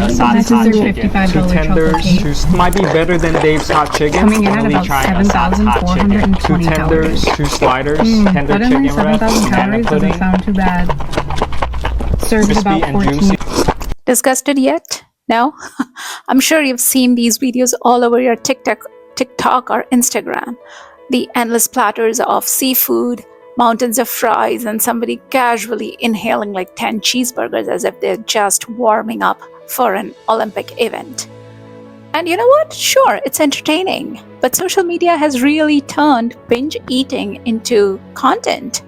That's hot their chicken. $55 Two tenders. Might be better than Dave's hot chicken. Coming in at Only about trying a hot chicken. 7,420 Two tenders, calories. two sliders, tender That in chicken like wraps, 7,000 banana calories doesn't pudding, sound too bad. Served at crispy about and 14. juicy. Disgusted yet? No? I'm sure you've seen these videos all over your TikTok or Instagram. The endless platters of seafood, mountains of fries, and somebody casually inhaling like 10 cheeseburgers as if they're just warming up for an Olympic event. And you know what? Sure, it's entertaining, but social media has really turned binge eating into content.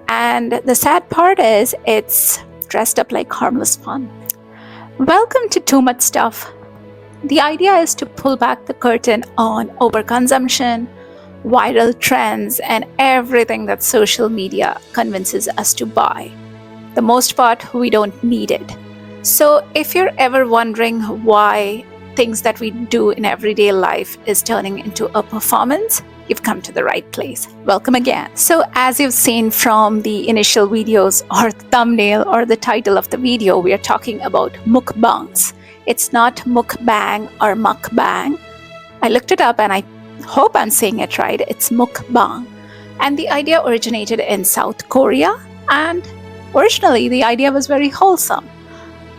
And the sad part is it's dressed up like harmless fun. Welcome to Too Much Stuff. The idea is to pull back the curtain on overconsumption, viral trends, and everything that social media convinces us to buy. The most part, we don't need it. So if you're ever wondering why things that we do in everyday life is turning into a performance, you've come to the right place. Welcome again. So as you've seen from the initial videos or the thumbnail or the title of the video, we are talking about mukbangs. It's not mukbang or mukbang. I looked it up and I hope I'm saying it right. It's mukbang. And the idea originated in South Korea, and originally the idea was very wholesome.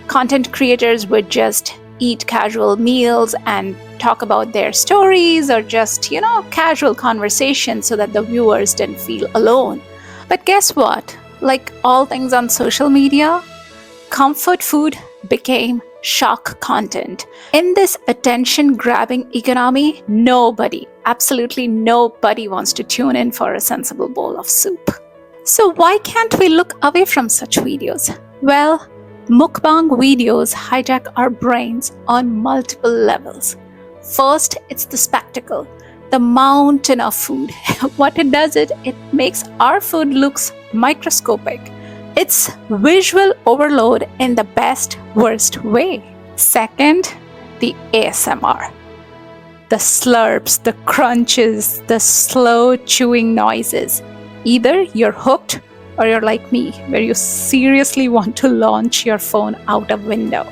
Content creators would just eat casual meals and talk about their stories or just, casual conversation so that the viewers didn't feel alone. But guess what? Like all things on social media, comfort food became shock content. In this attention-grabbing economy, absolutely nobody wants to tune in for a sensible bowl of soup. So why can't we look away from such videos? Well, mukbang videos hijack our brains on multiple levels. First, it's the spectacle, the mountain of food. What it does, it makes our food looks microscopic. It's visual overload in the best, worst way. Second, the ASMR. The slurps, the crunches, the slow chewing noises. Either you're hooked or you're like me, where you seriously want to launch your phone out a window.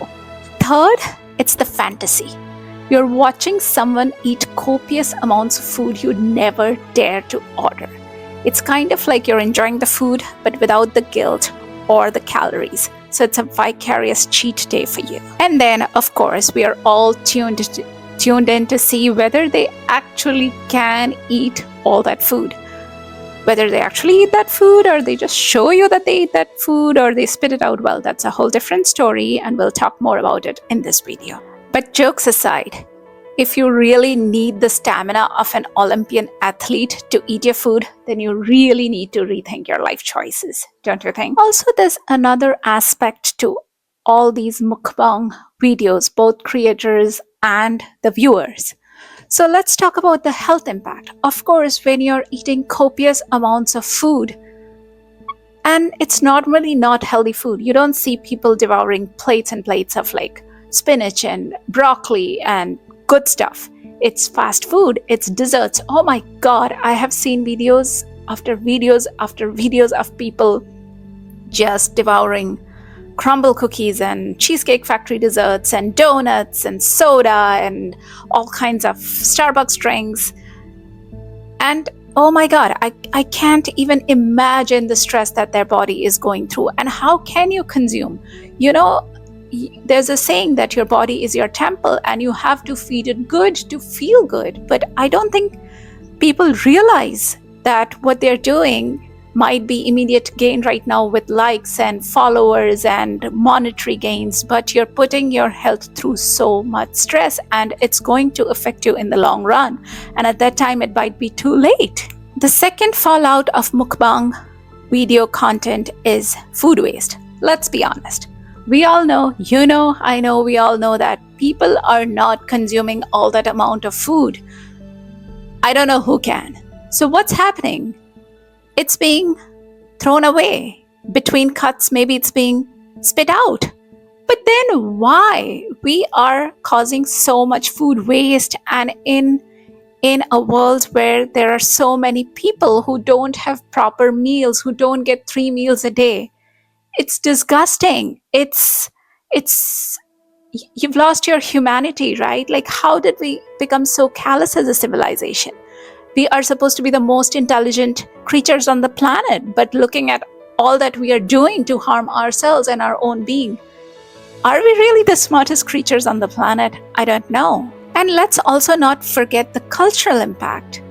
Third, it's the fantasy. You're watching someone eat copious amounts of food you'd never dare to order. It's kind of like you're enjoying the food, but without the guilt or the calories. So it's a vicarious cheat day for you. And then, of course, we are all tuned in to see whether they actually can eat all that food. Whether they actually eat that food or they just show you that they eat that food or they spit it out, well, that's a whole different story, and we'll talk more about it in this video. But jokes aside, if you really need the stamina of an Olympian athlete to eat your food, then you really need to rethink your life choices, don't you think? Also, there's another aspect to all these mukbang videos, both creators and the viewers. So let's talk about the health impact. Of course, when you're eating copious amounts of food, and it's normally not healthy food, you don't see people devouring plates and plates of like spinach and broccoli and good stuff. It's fast food, it's desserts. Oh my God, I have seen videos after videos after videos of people just devouring crumble cookies and Cheesecake Factory desserts and donuts and soda and all kinds of Starbucks drinks. And oh my God, I can't even imagine the stress that their body is going through. And how can you consume? There's a saying that your body is your temple and you have to feed it good to feel good. But I don't think people realize that what they're doing might be immediate gain right now with likes and followers and monetary gains, but you're putting your health through so much stress and it's going to affect you in the long run. And at that time, it might be too late. The second fallout of mukbang video content is food waste. Let's be honest. We all know, I know, we all know that people are not consuming all that amount of food. I don't know who can. So what's happening? It's being thrown away. Between cuts, maybe it's being spit out. But then why? We are causing so much food waste, and in a world where there are so many people who don't have proper meals, who don't get 3 meals a day, it's disgusting. It's you've lost your humanity, right? Like, how did we become so callous as a civilization? We are supposed to be the most intelligent creatures on the planet, but looking at all that we are doing to harm ourselves and our own being, are we really the smartest creatures on the planet? I don't know. And let's also not forget the cultural impact.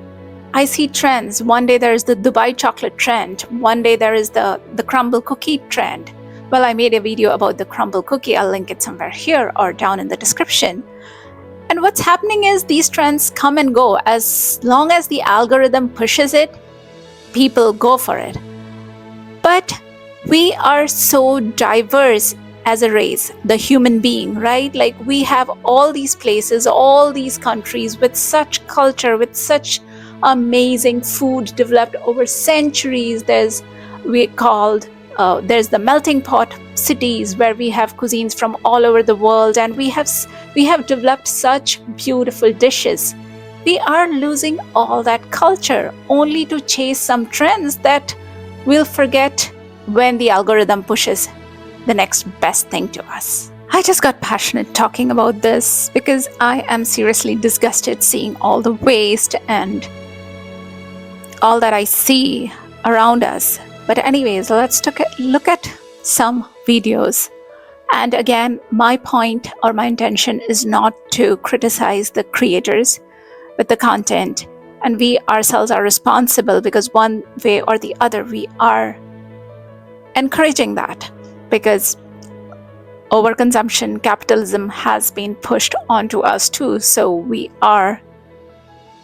I see trends. One day there is the Dubai chocolate trend. One day there is the crumble cookie trend. Well, I made a video about the crumble cookie. I'll link it somewhere here or down in the description. And what's happening is these trends come and go. As long as the algorithm pushes it, people go for it. But we are so diverse as a race, the human being, right? Like, we have all these places, all these countries with such culture, with such amazing food developed over centuries. There's the melting pot cities where we have cuisines from all over the world, and we have developed such beautiful dishes. We are losing all that culture only to chase some trends that we'll forget when the algorithm pushes the next best thing to us. I just got passionate talking about this because I am seriously disgusted seeing all the waste and all that I see around us. But anyways, let's look at some videos. And again, my point or my intention is not to criticize the creators, but the content. And we ourselves are responsible because one way or the other, we are encouraging that. Because overconsumption, capitalism has been pushed onto us too. So we are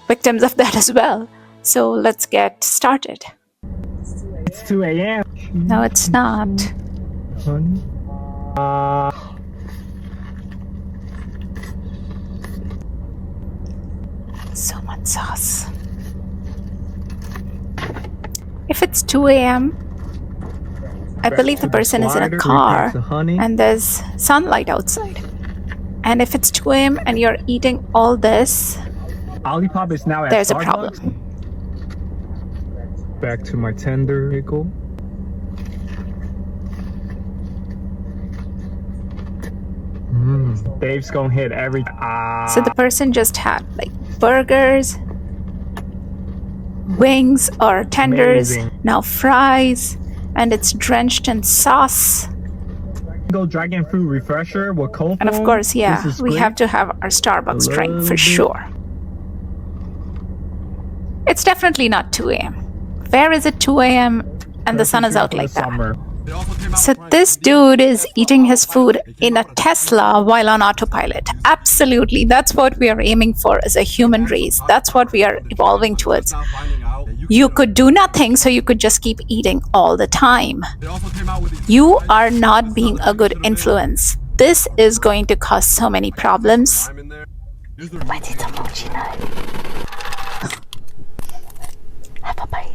victims of that as well. So let's get started. It's 2 a.m. No, it's not. So much sauce. If it's 2 a.m., I believe the person is in a car and there's sunlight outside. And if it's 2 a.m. and you're eating all this, Olipop is now at there's a Starbucks. problem. Back to my tender pickle. Dave's gonna hit every. So the person just had like burgers, wings or tenders, Amazing. now fries, and it's drenched in sauce. Go dragon fruit refresher with cold And of foam. course, yeah, This is we great. have to have our Starbucks drink for Lovely. sure. It's definitely not 2 a.m. Where is it 2 a.m. and the sun is out like that? Summer. So this dude is eating his food in a Tesla while on autopilot. Absolutely, that's what we are aiming for as a human race. That's what we are evolving towards. You could do nothing, so you could just keep eating all the time. You are not being a good influence. This is going to cause so many problems. Have a bite.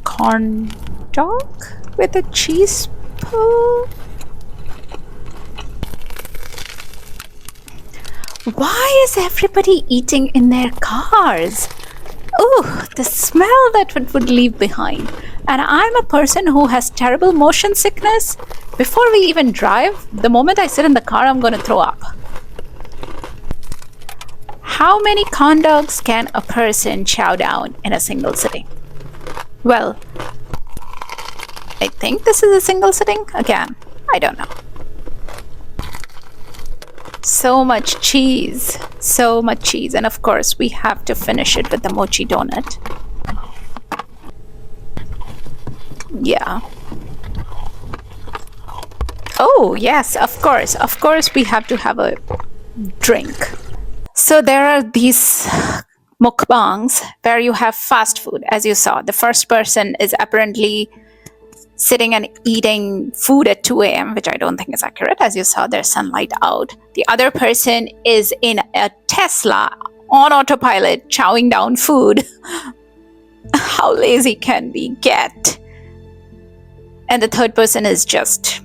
Corn dog with a cheese pull. Why is everybody eating in their cars? Oh, the smell that it would leave behind. And I'm a person who has terrible motion sickness. Before we even drive, the moment I sit in the car, I'm going to throw up. How many corn dogs can a person chow down in a single sitting? Well, I think this is a single sitting. Again, I don't know. So much cheese. So much cheese. And of course, we have to finish it with the mochi donut. Yeah. Oh, yes, of course. Of course, we have to have a drink. So there are these mukbangs where you have fast food, as you saw. The first person is apparently sitting and eating food at 2 a.m., which I don't think is accurate. As you saw, there's sunlight out. The other person is in a Tesla on autopilot, chowing down food. How lazy can we get? And the third person is just...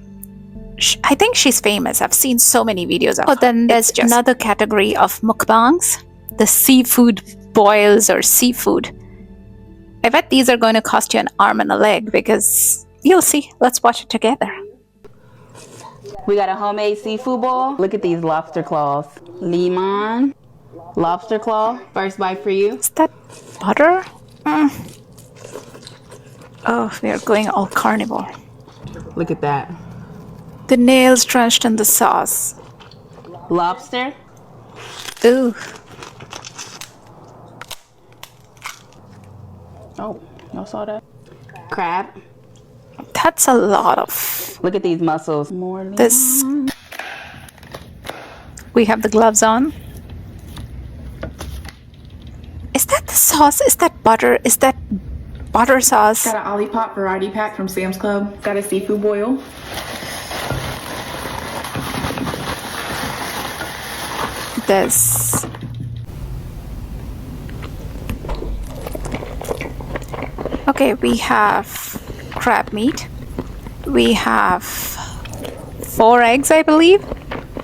I think she's famous. I've seen so many videos of her. Then there's just another category of mukbangs, the seafood boils or seafood. I bet these are going to cost you an arm and a leg because you'll see. Let's watch it together. We got a homemade seafood bowl. Look at these lobster claws. Limon, lobster claw. First bite for you. Is that butter? Oh, we are going all carnivore. Look at that. The nails drenched in the sauce. Lobster. Ooh. Oh, y'all saw that? Crab. That's a lot of Look at these mussels. More lemon. this. We have the gloves on. Is that the sauce? Is that butter? Is that butter sauce? Got an Olipop variety pack from Sam's Club. Got a seafood boil. This. Okay, we have crab meat. We have 4 eggs, I believe.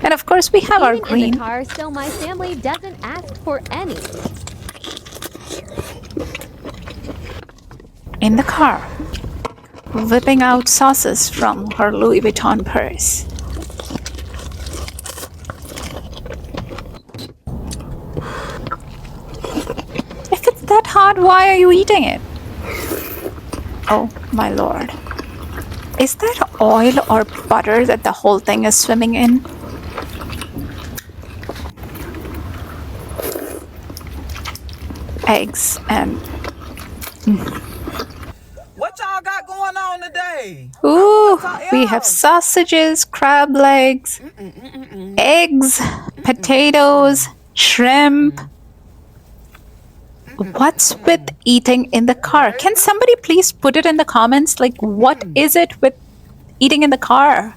And of course, we have our Even in green. the car, still my family doesn't ask for any. In the car, whipping out sauces from her Louis Vuitton purse. If it's that hot, why are you eating it? Oh my lord. Is that oil or butter that the whole thing is swimming in? Eggs and What y'all got going on today? ooh, we have sausages, crab legs, eggs, potatoes, shrimp. What's with eating in the car? Can somebody please put it in the comments? Like, what is it with eating in the car?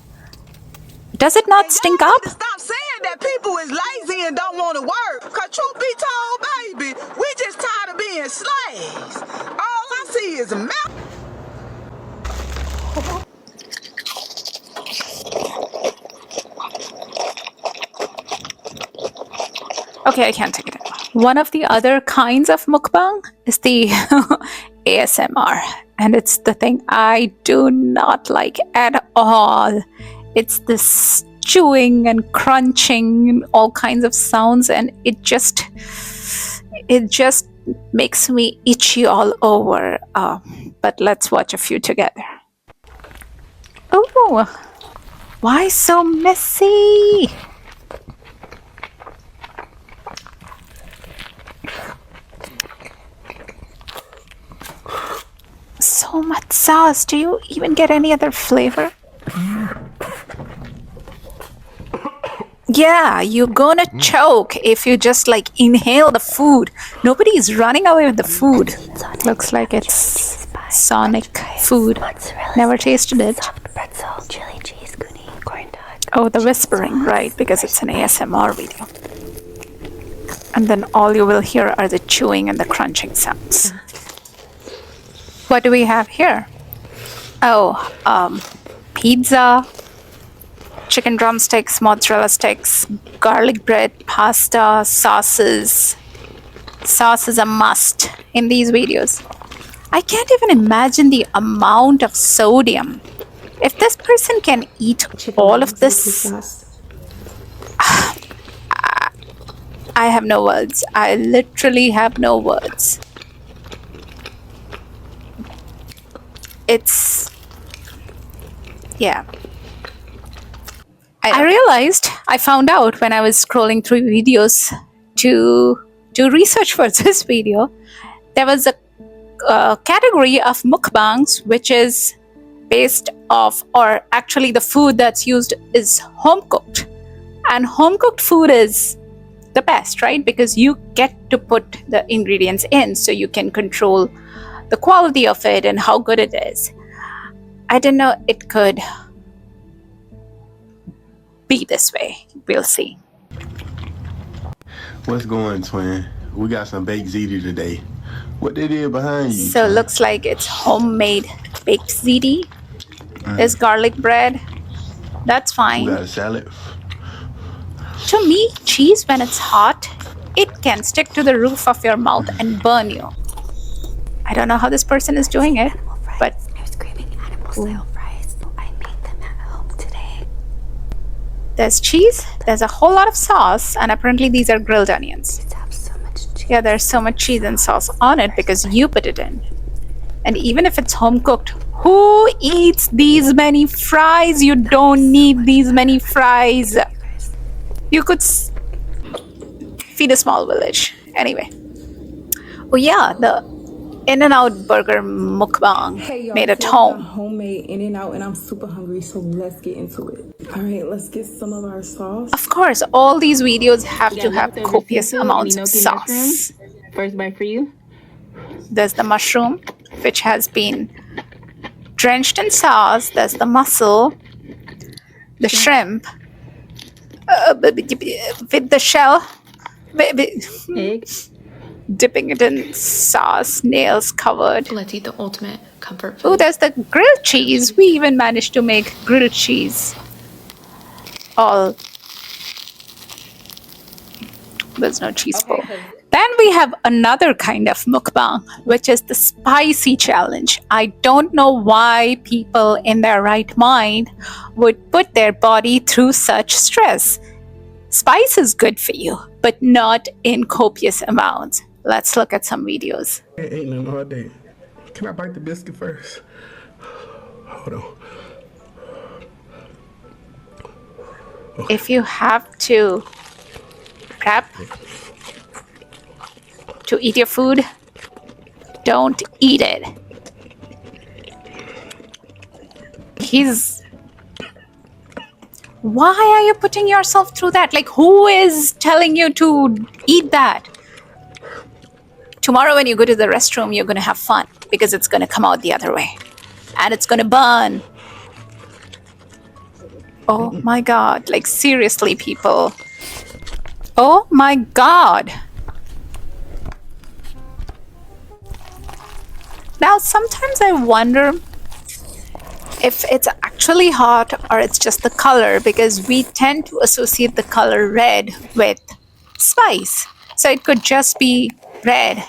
Does it not stink up? Stop saying that people is lazy and don't want to work. Cause truth be told, baby, we just tired of being slaves. All I see is a mouth. Okay, I can't take it anymore. One of the other kinds of mukbang is the ASMR. And it's the thing I do not like at all. It's this chewing and crunching and all kinds of sounds, and it just makes me itchy all over. But let's watch a few together. Oh, why so messy? So much sauce. Do you even get any other flavor? Yeah, you're gonna choke if you just like inhale the food. Nobody's running away with the food. Looks like it's Sonic food. Never tasted it. Oh, the whispering, right, because it's an ASMR video. And then all you will hear are the chewing and the crunching sounds. What do we have here? Oh, pizza, chicken drumsticks, mozzarella sticks, garlic bread, pasta, sauces. Sauce is a must in these videos. I can't even imagine the amount of sodium. If this person can eat all of this, I have no words. I literally have no words. It's, yeah. I realized, I found out when I was scrolling through videos to do research for this video, there was a category of mukbangs which is based off, or actually the food that's used is home cooked. And home cooked food is the best, right? Because you get to put the ingredients in, so you can control the quality of it and how good it is. I didn't know it could be this way. We'll see. What's going, twin? We got some baked ziti today. What they did behind you? So it looks like it's homemade baked ziti. There's garlic bread. That's fine. We got a salad. To me, cheese, when it's hot, it can stick to the roof of your mouth and burn you. I don't know how this person is doing it, but I was craving animal style fries, so I made them at home today. There's cheese, there's a whole lot of sauce, and apparently these are grilled onions. Yeah, there's so much cheese and sauce on it because you put it in. And even if it's home cooked, who eats these many fries? You don't need these many fries. You could feed a small village. Anyway. Oh yeah, the In-N-Out burger mukbang made at home. Homemade In-N-Out, and I'm super hungry, so let's get into it. All right, let's get some of our sauce. Of course, all these videos have to have leftover copious seafood, amounts of gnocchi sauce. mushrooms. First bite for you. There's the mushroom, which has been drenched in sauce. There's the mussel, the shrimp, with the shell, Egg. dipping it in sauce, nails covered. Let's eat the ultimate comfort Oh, food. there's the grilled cheese. We even managed to make grilled cheese. There's no cheese bowl. Then we have another kind of mukbang, which is the spicy challenge. I don't know why people in their right mind would put their body through such stress. Spice is good for you, but not in copious amounts. Let's look at some videos. I ain't eating all day. Can I bite the biscuit first? Hold on. If you have to prep to eat your food, don't eat it. Why are you putting yourself through that? Like, who is telling you to eat that? Tomorrow when you go to the restroom, you're going to have fun because it's going to come out the other way. And it's going to burn. Oh my God. Like, seriously, people. Oh my God. Now, sometimes I wonder if it's actually hot or it's just the color, because we tend to associate the color red with spice. So it could just be red.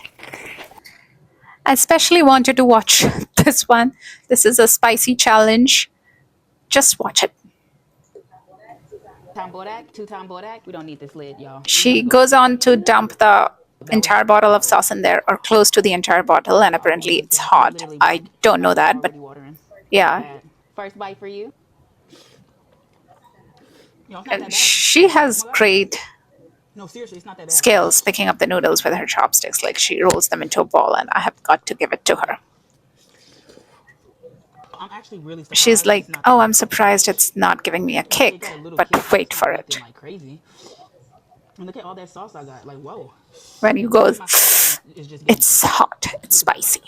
I especially wanted to watch this one. This is a spicy challenge. Just watch it. Two-time Bodak. We don't need this lid, y'all. She goes on to dump the entire bottle of sauce in there, or close to the entire bottle, and apparently it's hot. I don't know that, but yeah. First bite for you. And she has great No, seriously, it's not that bad. skills picking up the noodles with her chopsticks. Like, she rolls them into a ball, and I have got to give it to her. I'm actually really surprised. She's like, oh, I'm surprised it's not giving me a kick, but wait for it. Like crazy. And look at all that sauce I got. Like, whoa. When you go, My sauce is just getting it's hot, it's spicy.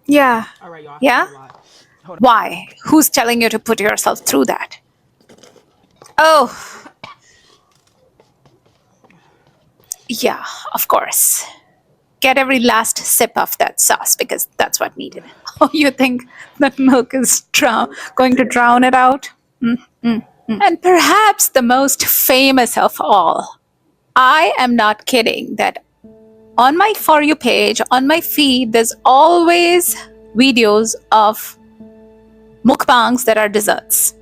Yeah. All right, y'all. Yeah? Why? Who's telling you to put yourself through that? Oh. Yeah, of course. Get every last sip of that sauce because that's what needed. Oh, you think that milk is going to drown it out? And perhaps the most famous of all, I am not kidding that on my For You page, on my feed, there's always videos of mukbangs that are desserts.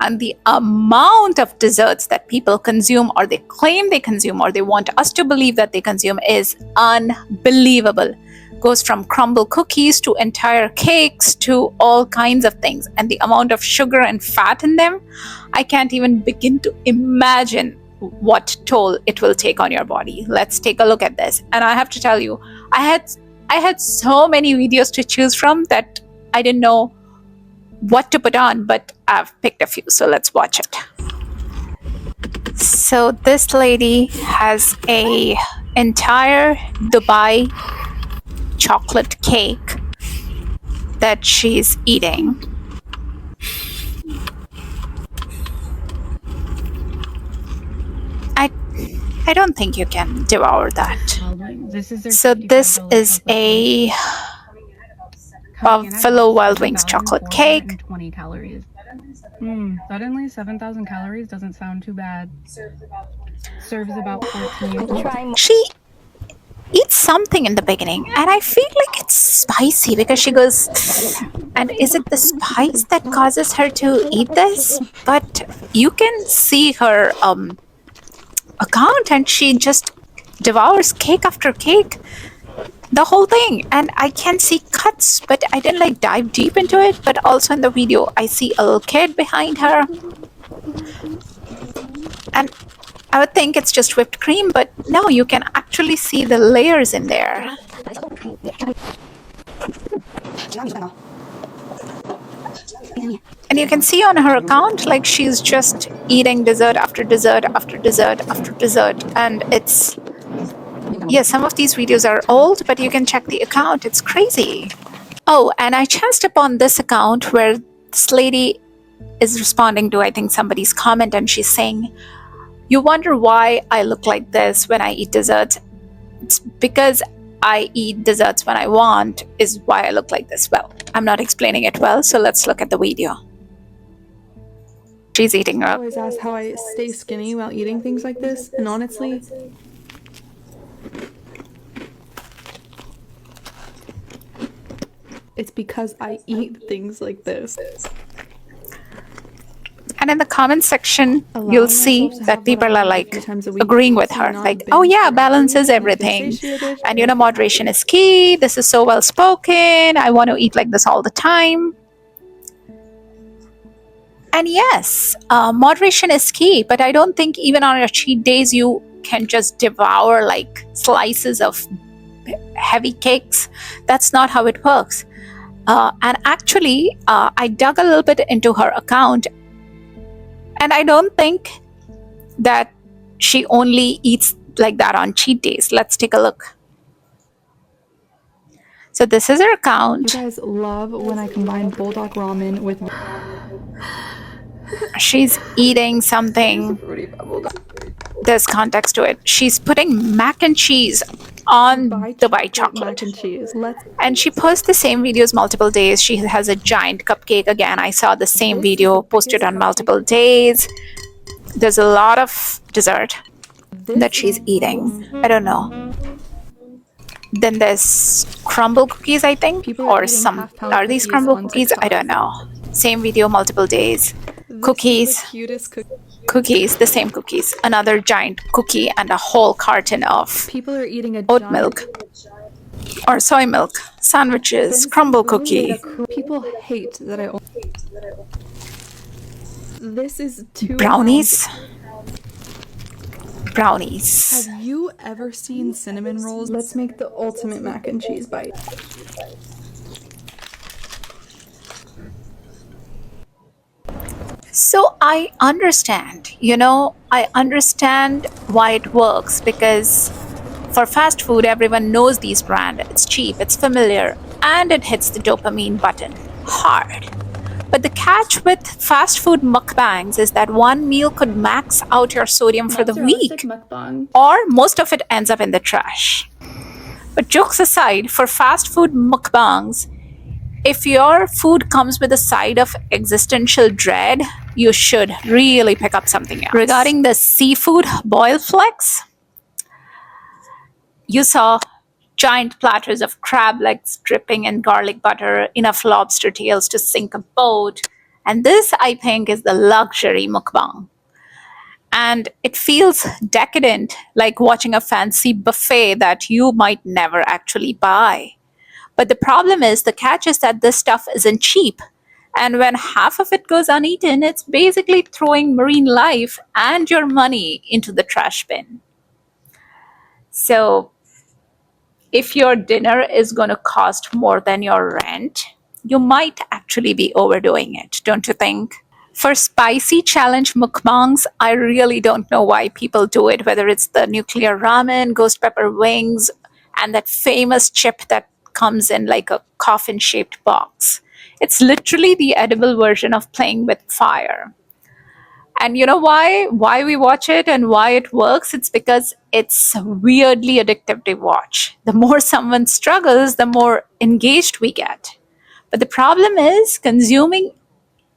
And the amount of desserts that people consume, or they claim they consume, or they want us to believe that they consume, is unbelievable. Goes from crumble cookies to entire cakes to all kinds of things. And the amount of sugar and fat in them, I can't even begin to imagine what toll it will take on your body. Let's take a look at this. And I have to tell you, I had so many videos to choose from that I didn't know what to put on, but I've picked a few, so let's watch it. So this lady has a entire Dubai chocolate cake that she's eating. I don't think you can devour that. This is their So this $55 is chocolate a cake. Buffalo Wild Wings chocolate cake. 20 calories. Suddenly 7,000 calories doesn't sound too bad. Serves about 14. She eats something in the beginning, and I feel like it's spicy because she goes, and is it the spice that causes her to eat this? But you can see her account, and she just devours cake after cake, the whole thing. And I can see cuts, but I didn't like dive deep into it. But also in the video I see a little kid behind her, and I would think it's just whipped cream, but no, you can actually see the layers in there. And you can see on her account, like, she's just eating dessert after dessert after dessert after dessert. And it's, yeah, some of these videos are old, but you can check the account. It's crazy. Oh, and I chanced upon this account where this lady is responding to, I think, somebody's comment, and she's saying, "You wonder why I look like this when I eat desserts? It's because I eat desserts when I want, is why I look like this." Well, I'm not explaining it well, so let's look at the video. She's eating I up. always ask how I stay skinny while eating things like this, and honestly, it's because I eat things like this. And in the comment section, you'll see that people are like agreeing with her. Like, oh yeah, balance is everything. And you know, moderation is key. This is so well spoken. I want to eat like this all the time. And yes, moderation is key. But I don't think even on your cheat days, you can just devour like slices of heavy cakes. That's not how it works. And actually, I dug a little bit into her account, and I don't think that she only eats like that on cheat days. Let's take a look. So this is her account. You guys love when I combine bulldog ramen with... She's eating something. There's context to it. She's putting mac and cheese on the white chocolate. Mac and cheese. And she posts the same videos multiple days. She has a giant cupcake. Again, I saw the same video posted on multiple days. There's a lot of dessert that she's eating. I don't know. Then there's crumble cookies, I think, or some. Are these crumble cookies? I don't know. Same video, multiple days. Cookies. Cookies, the same cookies. Another giant cookie and a whole carton of People are eating oat milk or soy milk. Sandwiches, crumble cookie. People hate that I... This is too... Brownies. Brownies. Have you ever seen cinnamon rolls? Let's make the ultimate mac and cheese bite. So I understand, I understand why it works, because for fast food, everyone knows these brands. It's cheap, it's familiar, and it hits the dopamine button hard. But the catch with fast food mukbangs is that one meal could max out your sodium for the week, or most of it ends up in the trash. But jokes aside, for fast food mukbangs, if your food comes with a side of existential dread, you should really pick up something else. Regarding the seafood boil flex, you saw giant platters of crab legs dripping in garlic butter, enough lobster tails to sink a boat. And this, I think, is the luxury mukbang. And it feels decadent, like watching a fancy buffet that you might never actually buy. But the problem is, the catch is that this stuff isn't cheap. And when half of it goes uneaten, it's basically throwing marine life and your money into the trash bin. So if your dinner is going to cost more than your rent, you might actually be overdoing it, don't you think? For spicy challenge mukbangs, I really don't know why people do it, whether it's the nuclear ramen, ghost pepper wings, and that famous chip that comes in like a coffin-shaped box. It's literally the edible version of playing with fire. And you know why we watch it and why it works? It's because it's weirdly addictive to watch. The more someone struggles, the more engaged we get. But the problem is, consuming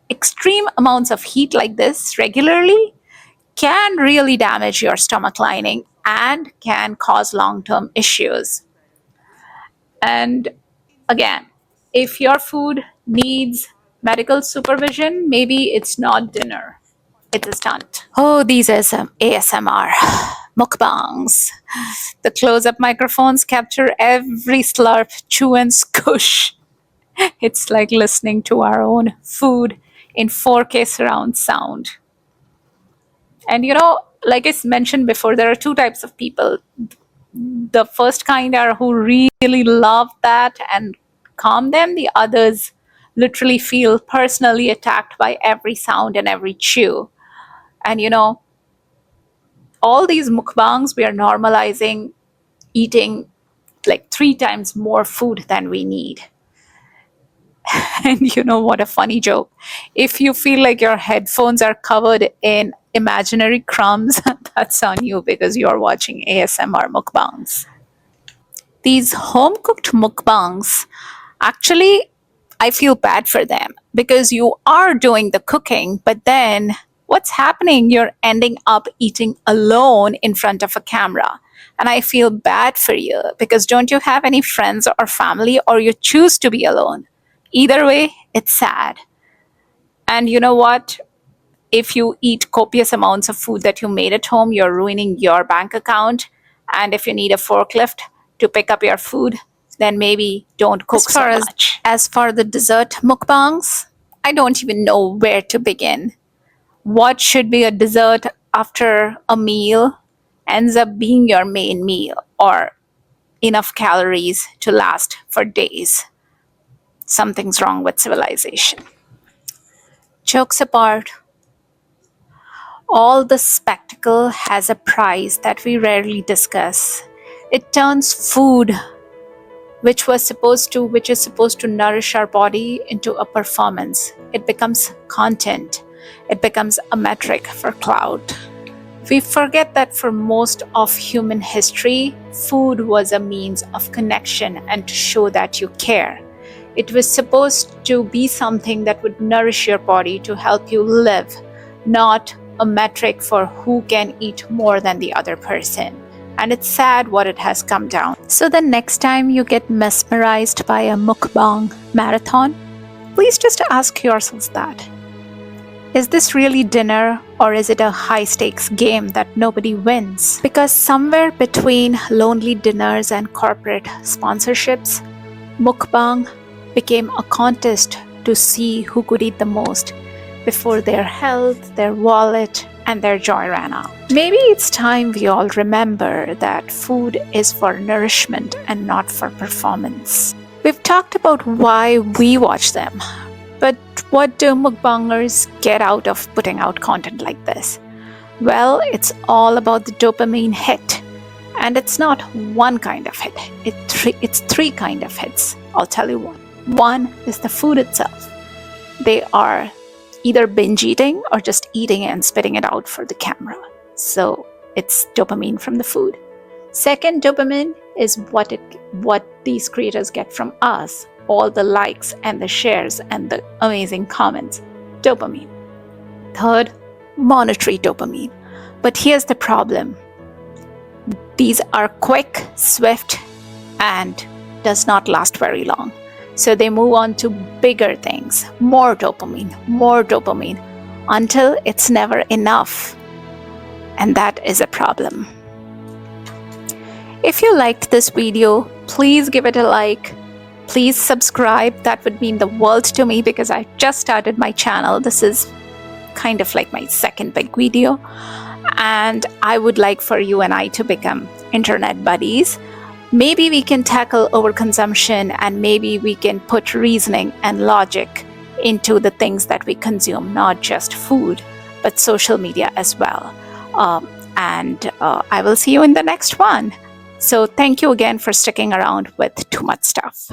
extreme amounts of heat like this regularly can really damage your stomach lining and can cause long-term issues. And again, if your food needs medical supervision, maybe it's not dinner, it's a stunt. Oh, these ASMR mukbangs. The close-up microphones capture every slurp, chew, and squish. It's like listening to our own food in 4K surround sound. And like I mentioned before, there are two types of people. The first kind are who really love that and calm them. The others literally feel personally attacked by every sound and every chew. And all these mukbangs, we are normalizing eating like 3 times more food than we need. And what a funny joke. If you feel like your headphones are covered in imaginary crumbs, that's on you because you're watching ASMR mukbangs. These home-cooked mukbangs, actually, I feel bad for them because you are doing the cooking, but then what's happening? You're ending up eating alone in front of a camera. And I feel bad for you because don't you have any friends or family, or you choose to be alone? Either way, it's sad. And you know what? If you eat copious amounts of food that you made at home, you're ruining your bank account. And if you need a forklift to pick up your food, then maybe don't cook so much. As for the dessert mukbangs, I don't even know where to begin. What should be a dessert after a meal ends up being your main meal, or enough calories to last for days. Something's wrong with civilization. Jokes apart, all the spectacle has a price that we rarely discuss. It turns food, which is supposed to nourish our body, into a performance. It becomes content. It becomes a metric for clout. We forget that for most of human history, food was a means of connection and to show that you care. It was supposed to be something that would nourish your body to help you live, not a metric for who can eat more than the other person. And it's sad what it has come down. So the next time you get mesmerized by a mukbang marathon, please just ask yourselves that. Is this really dinner, or is it a high-stakes game that nobody wins? Because somewhere between lonely dinners and corporate sponsorships, mukbang became a contest to see who could eat the most before their health, their wallet, and their joy ran out. Maybe it's time we all remember that food is for nourishment and not for performance. We've talked about why we watch them, but what do mukbangers get out of putting out content like this? Well, it's all about the dopamine hit. And it's not one kind of hit, it's 3 kind of hits. I'll tell you what. One is the food itself. They are either binge eating or just eating it and spitting it out for the camera. So it's dopamine from the food. Second, dopamine is what these creators get from us. All the likes and the shares and the amazing comments. Dopamine. Third, monetary dopamine. But here's the problem. These are quick, swift, and does not last very long. So they move on to bigger things, more dopamine, until it's never enough. And that is a problem. If you liked this video, please give it a like. Please subscribe. That would mean the world to me because I just started my channel. This is kind of like my second big video. And I would like for you and I to become internet buddies. Maybe we can tackle overconsumption, and maybe we can put reasoning and logic into the things that we consume, not just food, but social media as well. I will see you in the next one. So thank you again for sticking around with Too Much Stuff.